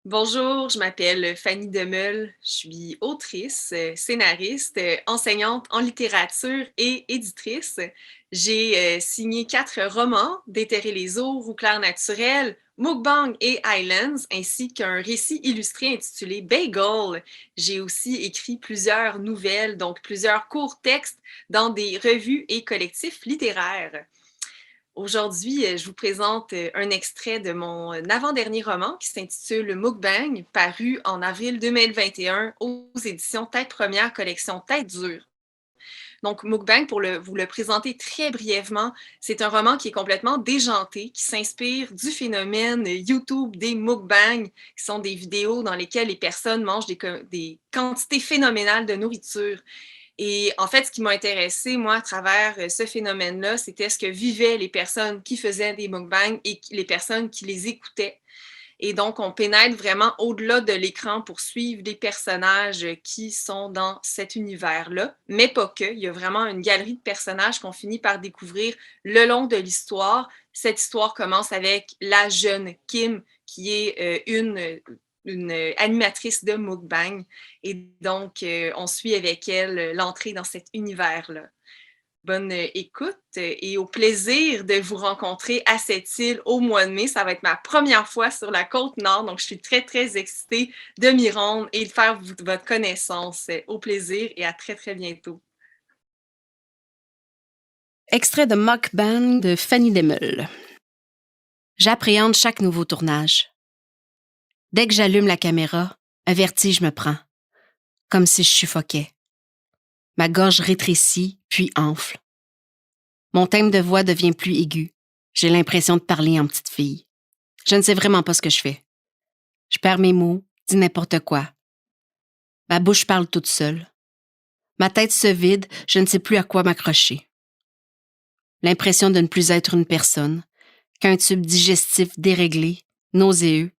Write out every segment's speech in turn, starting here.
Bonjour, je m'appelle Fanny Demeule. Je suis autrice, scénariste, enseignante en littérature et éditrice. J'ai signé 4 romans, Déterrer les eaux, Roux clair naturel, Mukbang et Islands, ainsi qu'un récit illustré intitulé Bagel. J'ai aussi écrit plusieurs nouvelles, donc plusieurs courts textes dans des revues et collectifs littéraires. Aujourd'hui, je vous présente un extrait de mon avant-dernier roman qui s'intitule Mukbang, paru en avril 2021 aux éditions Tête Première, collection Tête Dure. Donc, Mukbang, vous le présenter très brièvement, c'est un roman qui est complètement déjanté, qui s'inspire du phénomène YouTube des mukbangs, qui sont des vidéos dans lesquelles les personnes mangent des quantités phénoménales de nourriture. Et en fait, ce qui m'a intéressée, moi, à travers ce phénomène-là, c'était ce que vivaient les personnes qui faisaient des mukbangs et les personnes qui les écoutaient. Et donc, on pénètre vraiment au-delà de l'écran pour suivre les personnages qui sont dans cet univers-là, mais pas que. Il y a vraiment une galerie de personnages qu'on finit par découvrir le long de l'histoire. Cette histoire commence avec la jeune Kim, qui est une animatrice de mukbang. Et donc, on suit avec elle l'entrée dans cet univers-là. Bonne écoute et au plaisir de vous rencontrer à cette île au mois de mai. Ça va être ma première fois sur la côte nord, donc je suis très, très excitée de m'y rendre et de faire votre connaissance. Au plaisir et à très, très bientôt. Extrait de Mukbang de Fanny Demeule. J'appréhende chaque nouveau tournage. Dès que j'allume la caméra, un vertige me prend, comme si je suffoquais. Ma gorge rétrécit, puis enfle. Mon thème de voix devient plus aigu. J'ai l'impression de parler en petite fille. Je ne sais vraiment pas ce que je fais. Je perds mes mots, dis n'importe quoi. Ma bouche parle toute seule. Ma tête se vide, je ne sais plus à quoi m'accrocher. L'impression de ne plus être une personne, qu'un tube digestif déréglé, nauséeux,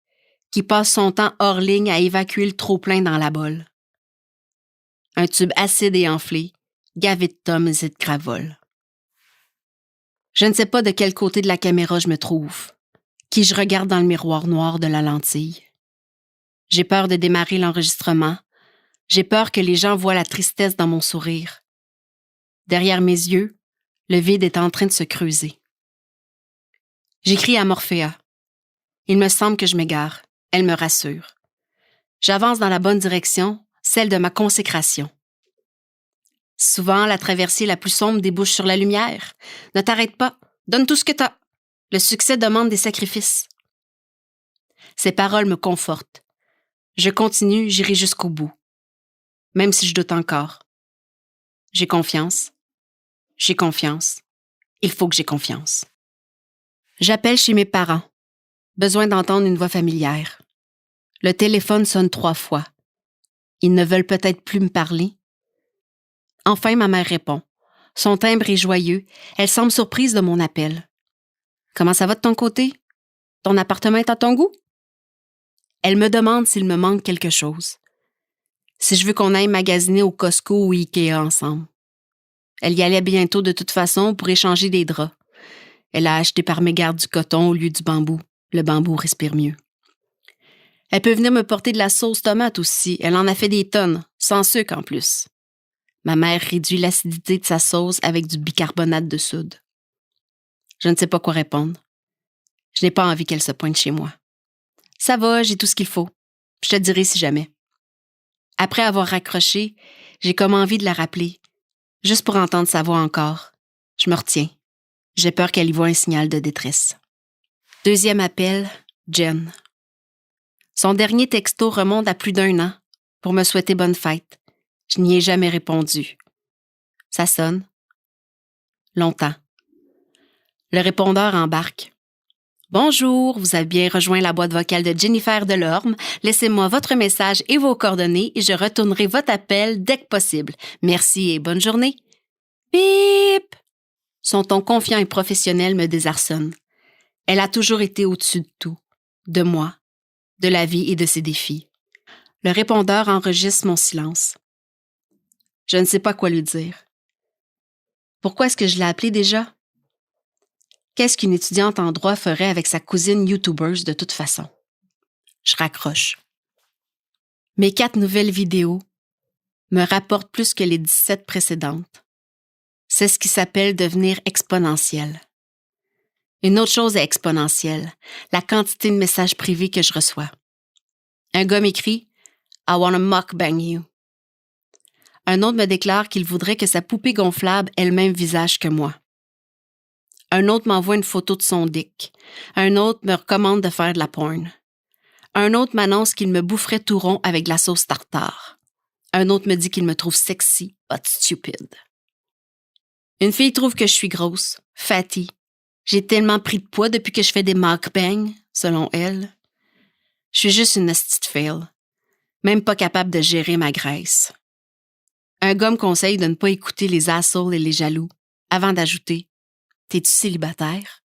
qui passe son temps hors ligne à évacuer le trop-plein dans la bolle. Un tube acide et enflé, gavé de tomes et de cravoles. Je ne sais pas de quel côté de la caméra je me trouve, qui je regarde dans le miroir noir de la lentille. J'ai peur de démarrer l'enregistrement. J'ai peur que les gens voient la tristesse dans mon sourire. Derrière mes yeux, le vide est en train de se creuser. J'écris à Morphéa. Il me semble que je m'égare. Elle me rassure. J'avance dans la bonne direction, celle de ma consécration. Souvent, la traversée la plus sombre débouche sur la lumière. Ne t'arrête pas. Donne tout ce que t'as. Le succès demande des sacrifices. Ces paroles me confortent. Je continue, j'irai jusqu'au bout. Même si je doute encore. J'ai confiance. J'ai confiance. Il faut que j'ai confiance. J'appelle chez mes parents. Besoin d'entendre une voix familière. Le téléphone sonne 3 fois. Ils ne veulent peut-être plus me parler. Enfin, ma mère répond. Son timbre est joyeux. Elle semble surprise de mon appel. Comment ça va de ton côté? Ton appartement est à ton goût? Elle me demande s'il me manque quelque chose. Si je veux qu'on aille magasiner au Costco ou Ikea ensemble. Elle y allait bientôt de toute façon pour échanger des draps. Elle a acheté par mégarde du coton au lieu du bambou. Le bambou respire mieux. Elle peut venir me porter de la sauce tomate aussi. Elle en a fait des tonnes, sans sucre en plus. Ma mère réduit l'acidité de sa sauce avec du bicarbonate de soude. Je ne sais pas quoi répondre. Je n'ai pas envie qu'elle se pointe chez moi. Ça va, j'ai tout ce qu'il faut. Je te dirai si jamais. Après avoir raccroché, j'ai comme envie de la rappeler, juste pour entendre sa voix encore. Je me retiens. J'ai peur qu'elle y voie un signal de détresse. Deuxième appel, Jen. Son dernier texto remonte à plus d'1 an pour me souhaiter bonne fête. Je n'y ai jamais répondu. Ça sonne. Longtemps. Le répondeur embarque. Bonjour, vous avez bien rejoint la boîte vocale de Jennifer Delorme. Laissez-moi votre message et vos coordonnées et je retournerai votre appel dès que possible. Merci et bonne journée. Bip! Son ton confiant et professionnel me désarçonne. Elle a toujours été au-dessus de tout. De moi, de la vie et de ses défis. Le répondeur enregistre mon silence. Je ne sais pas quoi lui dire. Pourquoi est-ce que je l'ai appelée déjà? Qu'est-ce qu'une étudiante en droit ferait avec sa cousine YouTubeuse de toute façon? je raccroche. Mes 4 nouvelles vidéos me rapportent plus que les 17 précédentes. C'est ce qui s'appelle devenir exponentiel. Une autre chose est exponentielle, la quantité de messages privés que je reçois. Un gars m'écrit « I wanna mukbang you ». Un autre me déclare qu'il voudrait que sa poupée gonflable ait le même visage que moi. Un autre m'envoie une photo de son dick. Un autre me recommande de faire de la porn. Un autre m'annonce qu'il me boufferait tout rond avec de la sauce tartare. Un autre me dit qu'il me trouve sexy, but stupid. Une fille trouve que je suis grosse, fatty. J'ai tellement pris de poids depuis que je fais des mukbangs, selon elle. Je suis juste une petite fail. Même pas capable de gérer ma graisse. Un gars me conseille de ne pas écouter les assholes et les jaloux, avant d'ajouter « T'es-tu célibataire? »